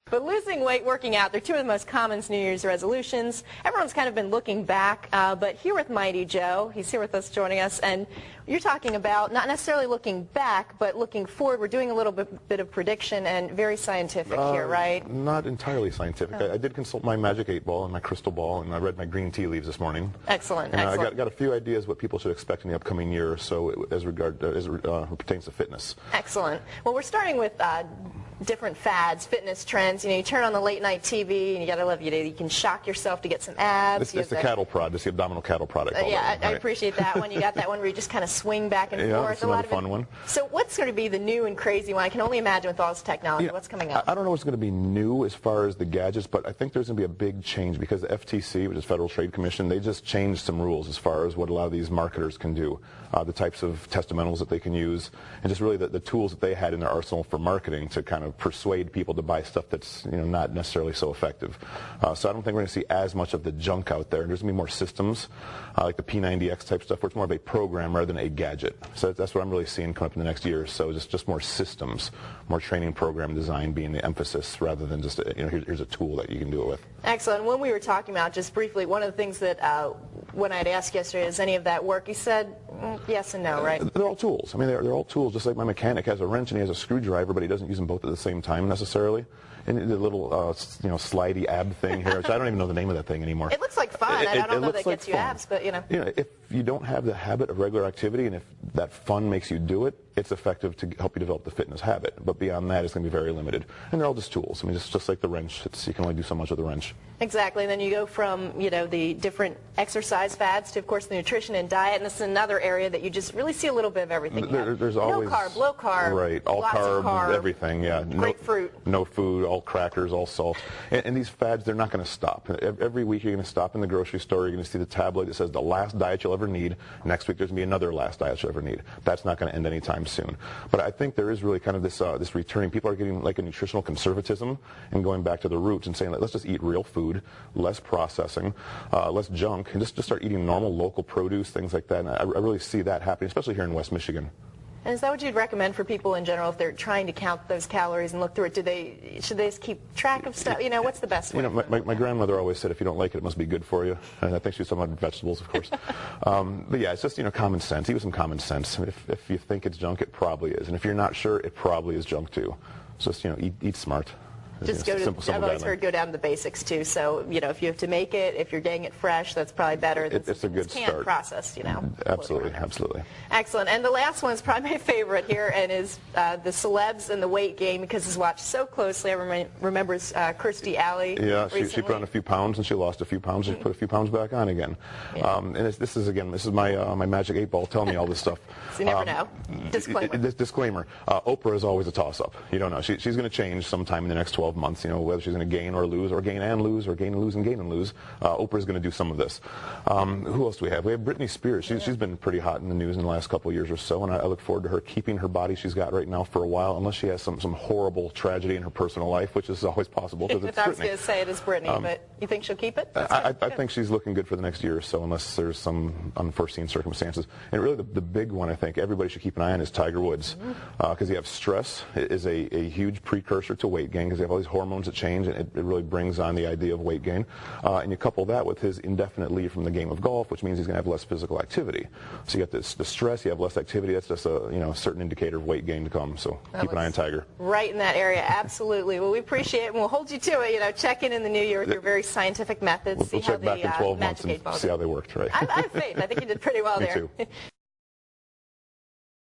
But losing weight, working out, they're two of the most common New Year's resolutions. Everyone's kind of been looking back, but here with Mighty Joe, he's here with us joining us, and you're talking about not necessarily looking back, but looking forward. We're doing a little bit of prediction and very scientific here, right? Not entirely scientific. I did consult my Magic 8 Ball and my crystal ball, and I read my green tea leaves this morning. Excellent, and excellent. I got a few ideas what people should expect in the upcoming year or so as it pertains to fitness. Excellent. Well, we're starting with different fads, fitness trends. You know, you turn on the late night TV and you gotta love you can shock yourself to get some abs. It's the cattle prod, it's the abdominal cattle prod. Yeah, I appreciate that one. You got that one where you just kind of swing back and forth. It's another fun one. So what's going to be the new and crazy one? I can only imagine with all this technology. What's coming up? I don't know what's going to be new as far as the gadgets, but I think there's going to be a big change because the FTC, which is Federal Trade Commission, they just changed some rules as far as what a lot of these marketers can do, the types of testimonials that they can use, and just really the tools that they had in their arsenal for marketing to kind of persuade people to buy stuff that's not necessarily so effective. So I don't think we're going to see as much of the junk out there. There's going to be more systems, like the P90X type stuff, where it's more of a program rather than a gadget. So that's what I'm really seeing come up in the next year or so, just more systems, more training program design being the emphasis rather than just here's a tool that you can do it with. Excellent. When we were talking about, just briefly, one of the things that when I'd asked yesterday, does any of that work, you said yes and no, right? They're all tools. I mean, they're all tools, just like my mechanic has a wrench and he has a screwdriver, but he doesn't use them both at the same time necessarily. And the little slidey ab thing here, which I don't even know the name of that thing anymore. It looks like fun. I don't know that gets you abs, but if you don't have the habit of regular activity and if that fun makes you do it, it's effective to help you develop the fitness habit. But beyond that, it's going to be very limited. And they're all just tools. I mean, it's just like the wrench. You can only do so much with the wrench. Exactly. And then you go from, the different exercise fads to, of course, the nutrition and diet. And this is another area that you just really see a little bit of everything. There's always no carb, low carb, right? All carb, everything. Yeah. Grapefruit. No food. All crackers. All salt. And these fads, they're not going to stop. Every week you're going to stop in the grocery store. You're going to see the tablet that says the last diet you'll ever need. Next week there's going to be another last diet you'll ever need. That's not going to end anytime soon. But I think there is really kind of this returning. People are getting like a nutritional conservatism and going back to the roots and saying, let's just eat real food, less processing, less junk, and just start eating normal local produce, things like that. And I really see that happening, especially here in West Michigan. And is that what you'd recommend for people in general if they're trying to count those calories and look through it? Should they just keep track of stuff? What's the best way? My grandmother always said, if you don't like it, it must be good for you. And I think she was talking about vegetables, of course. But yeah, it's just common sense. Even some common sense. If you think it's junk, it probably is. And if you're not sure, it probably is junk too. So just eat smart. Just I've always heard go down to the basics too. So if you have to make it, if you're getting it fresh, that's probably better than it's a good start. Processed, Absolutely, absolutely. Excellent. And the last one is probably my favorite here, and is the celebs and the weight gain, because it's watched so closely. I remember Kirstie Alley. Yeah, she put on a few pounds and she lost a few pounds. She put a few pounds back on again. Yeah. And this is my Magic 8 Ball telling me all this stuff. So you never know. Disclaimer. Disclaimer. Oprah is always a toss-up. You don't know. She's going to change sometime in the next 12 months, whether she's going to gain or lose, or gain and lose, or gain and lose and gain and lose. Oprah's going to do some of this. Who else do we have? We have Britney Spears. She's been pretty hot in the news in the last couple of years or so, and I look forward to her keeping her body she's got right now for a while, unless she has some horrible tragedy in her personal life, which is always possible because it's Britney. I was going to say it is Britney, but you think she'll keep it? I think she's looking good for the next year or so, unless there's some unforeseen circumstances. And really the big one I think everybody should keep an eye on is Tiger Woods, because you have stress is a huge precursor to weight gain, because you have all these hormones that change, and it really brings on the idea of weight gain. And you couple that with his indefinite leave from the game of golf, which means he's going to have less physical activity. So you get the stress, you have less activity. That's just a certain indicator of weight gain to come. So keep an eye on Tiger. Right in that area, absolutely. Well, we appreciate it, and we'll hold you to it. Check in the new year with your very scientific methods. We'll check back in 12 months and see how they worked. Right. I have faith. I think you did pretty well Me there. Too.